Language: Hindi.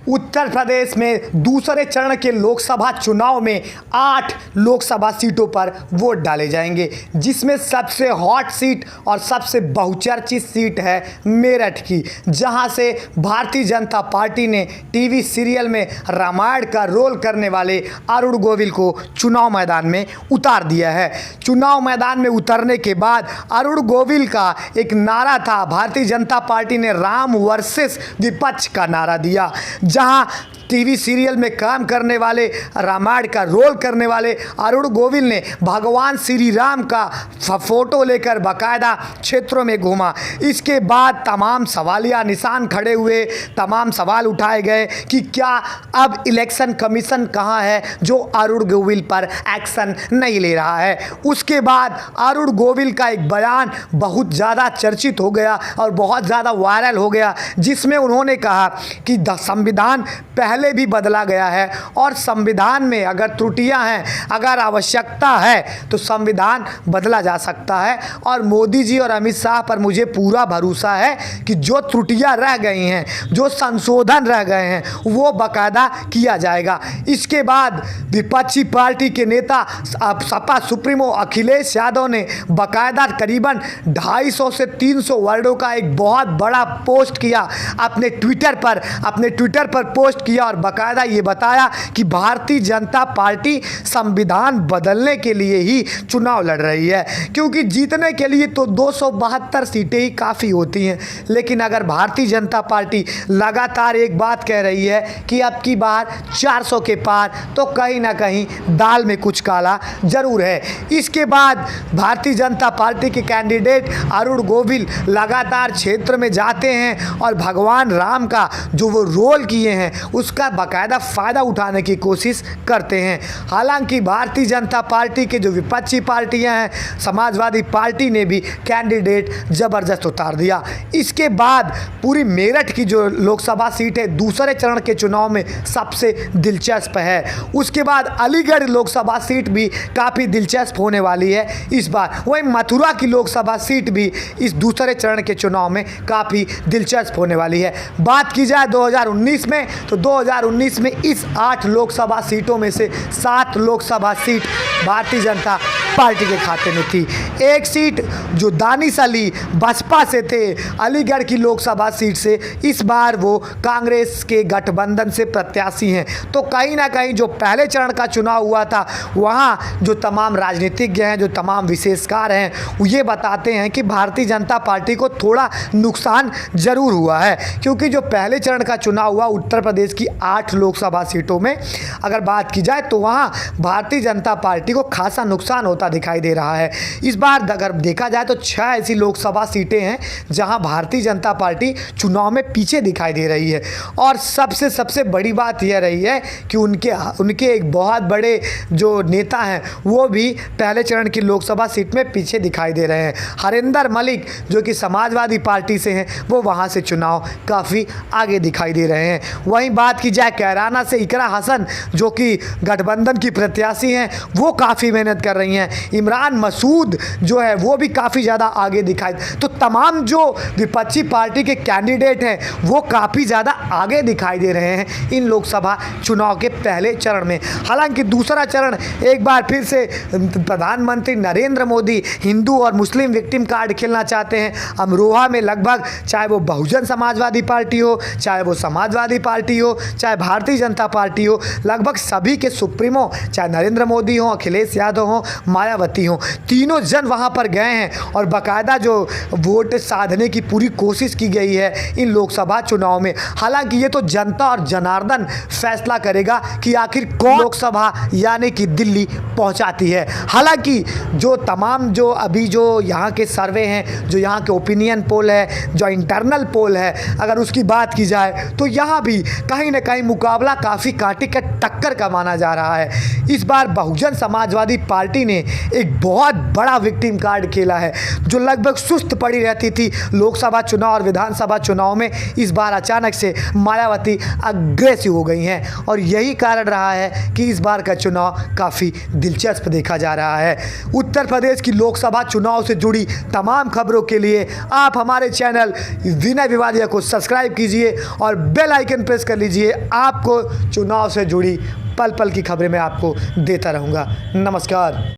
उत्तर प्रदेश में दूसरे चरण के लोकसभा चुनाव में 8 लोकसभा सीटों पर वोट डाले जाएंगे, जिसमें सबसे हॉट सीट और सबसे बहुचर्चित सीट है मेरठ की, जहां से भारतीय जनता पार्टी ने टीवी सीरियल में रामायण का रोल करने वाले अरुण गोविल को चुनाव मैदान में उतार दिया है। चुनाव मैदान में उतरने के बाद अरुण गोविल का एक नारा था, भारतीय जनता पार्टी ने राम वर्सेस विपक्ष का नारा दिया, जहां टीवी सीरियल में काम करने वाले, रामायण का रोल करने वाले अरुण गोविल ने भगवान श्री राम का फोटो लेकर बाकायदा क्षेत्रों में घूमा। इसके बाद तमाम सवालिया निशान खड़े हुए, तमाम सवाल उठाए गए कि क्या अब इलेक्शन कमीशन कहाँ है जो अरुण गोविल पर एक्शन नहीं ले रहा है। उसके बाद अरुण गोविल का एक बयान बहुत ज़्यादा चर्चित हो गया और बहुत ज़्यादा वायरल हो गया, जिसमें उन्होंने कहा कि संविधान पहले भी बदला गया है और संविधान में अगर त्रुटियां हैं, अगर आवश्यकता है तो संविधान बदला जा सकता है और मोदी जी और अमित शाह पर मुझे पूरा भरोसा है कि जो त्रुटियां रह गई हैं, जो संशोधन रह गए हैं, वो बाकायदा किया जाएगा। इसके बाद विपक्षी पार्टी के नेता सपा सुप्रीमो अखिलेश यादव ने बाकायदा करीबन 250 से 300 वर्डों का एक बहुत बड़ा पोस्ट किया, अपने ट्विटर पर पोस्ट किया और बाकायदा ये बताया कि भारतीय जनता पार्टी संविधान बदलने के लिए ही चुनाव लड़ रही है, क्योंकि जीतने के लिए तो 272 सीटें ही काफ़ी होती हैं। लेकिन अगर भारतीय जनता पार्टी लगातार एक बात कह रही है कि अब की बार 400 के पार, तो कहीं ना कहीं दाल में कुछ काला जरूर है। इसके बाद भारतीय जनता पार्टी के कैंडिडेट अरुण गोविल लगातार क्षेत्र में जाते हैं और भगवान राम का जो वो रोल किए हैं उसका बाकायदा फ़ायदा उठाने की कोशिश करते हैं। हालांकि भारतीय जनता पार्टी के जो विपक्षी पार्टियां हैं, समाजवादी पार्टी ने भी कैंडिडेट ज़बरदस्त उतार दिया। इसके बाद पूरी मेरठ की जो लोकसभा सीट है दूसरे चरण के चुनाव में सबसे दिलचस्प है। उसके बाद अलीगढ़ लोकसभा सीट भी काफ़ी दिलचस्प होने वाली है इस बार। वहीं मथुरा की लोकसभा सीट भी इस दूसरे चरण के चुनाव में काफ़ी दिलचस्प होने वाली है। बात की जाए 2019 में, तो 2019 में इस 8 लोकसभा सीटों में से 7 लोकसभा सीट भारतीय जनता पार्टी के खाते में थी। एक सीट जो दानिश अली बसपा से थे अलीगढ़ की लोकसभा सीट से, इस बार वो कांग्रेस के गठबंधन से प्रत्याशी हैं। तो कहीं ना कहीं जो पहले चरण का चुनाव हुआ था, वहाँ जो तमाम राजनीतिज्ञ हैं, जो तमाम विशेषकार हैं, वो ये बताते हैं कि भारतीय जनता पार्टी को थोड़ा नुकसान ज़रूर हुआ है, क्योंकि जो पहले चरण का चुनाव हुआ उत्तर प्रदेश की 8 लोकसभा सीटों में अगर बात की जाए तो वहाँ भारतीय जनता पार्टी को खासा नुकसान होता दिखाई दे रहा है। इस बार अगर देखा जाए तो 6 ऐसी लोकसभा सीटें हैं जहाँ भारतीय जनता पार्टी चुनाव में पीछे दिखाई दे रही है। और सबसे बड़ी बात यह रही है कि उनके एक बहुत बड़े जो नेता हैं वो भी पहले चरण की लोकसभा सीट में पीछे दिखाई दे रहे हैं। हरिंदर मलिक जो कि समाजवादी पार्टी से हैं, वो वहाँ से चुनाव काफ़ी आगे दिखाई दे रहे हैं। वहीं बात की जाए कैराना से इकरा हसन जो कि गठबंधन की प्रत्याशी हैं, वो काफ़ी मेहनत कर रही हैं। इमरान मसूद जो है वो भी काफ़ी ज़्यादा आगे दिखाई, तो तमाम जो विपक्षी पार्टी के कैंडिडेट हैं वो काफ़ी ज़्यादा आगे दिखाई दे रहे हैं इन लोकसभा चुनाव के पहले चरण में। हालांकि दूसरा चरण एक बार फिर से प्रधानमंत्री नरेंद्र मोदी हिंदू और मुस्लिम विक्टिम कार्ड खेलना चाहते हैं। अमरोहा में लगभग, चाहे वो बहुजन समाजवादी पार्टी हो, चाहे वो समाजवादी पार्टी हो, चाहे भारतीय जनता पार्टी हो, लगभग सभी के सुप्रीमो, चाहे नरेंद्र मोदी हो, अखिलेश यादव हो, मायावती हो, तीनों जन वहां पर गए हैं और बाकायदा जो वोट साधने की पूरी कोशिश की गई है इन लोकसभा चुनाव में। हालांकि ये तो जनता और जनार्दन फैसला करेगा कि आखिर कौन लोकसभा यानी कि दिल्ली पहुंचाती है। हालांकि जो तमाम जो अभी जो यहाँ के सर्वे हैं, जो यहाँ के ओपिनियन पोल है, जो इंटरनल पोल है, अगर उसकी बात की जाए तो यहाँ भी कहीं ना कहीं मुकाबला काफ़ी कांटे का टक्कर का माना जा रहा है। इस बार बहुजन समाजवादी पार्टी ने एक बहुत बड़ा विक्टिम कार्ड खेला है, जो लगभग सुस्त पड़ी रहती थी लोकसभा चुनाव और विधानसभा चुनाव में। इस बार अचानक से मायावती अग्रेसिव हो गई हैं और यही कारण रहा है कि इस बार का चुनाव काफ़ी दिलचस्प देखा जा रहा है। उत्तर प्रदेश की लोकसभा चुनाव से जुड़ी तमाम खबरों के लिए आप हमारे चैनल विनय विवादिया को सब्सक्राइब कीजिए और बेल आइकन प्रेस कर लीजिए आपको चुनाव से जुड़ी पल पल की खबरें मैं आपको देता रहूँगा। नमस्कार।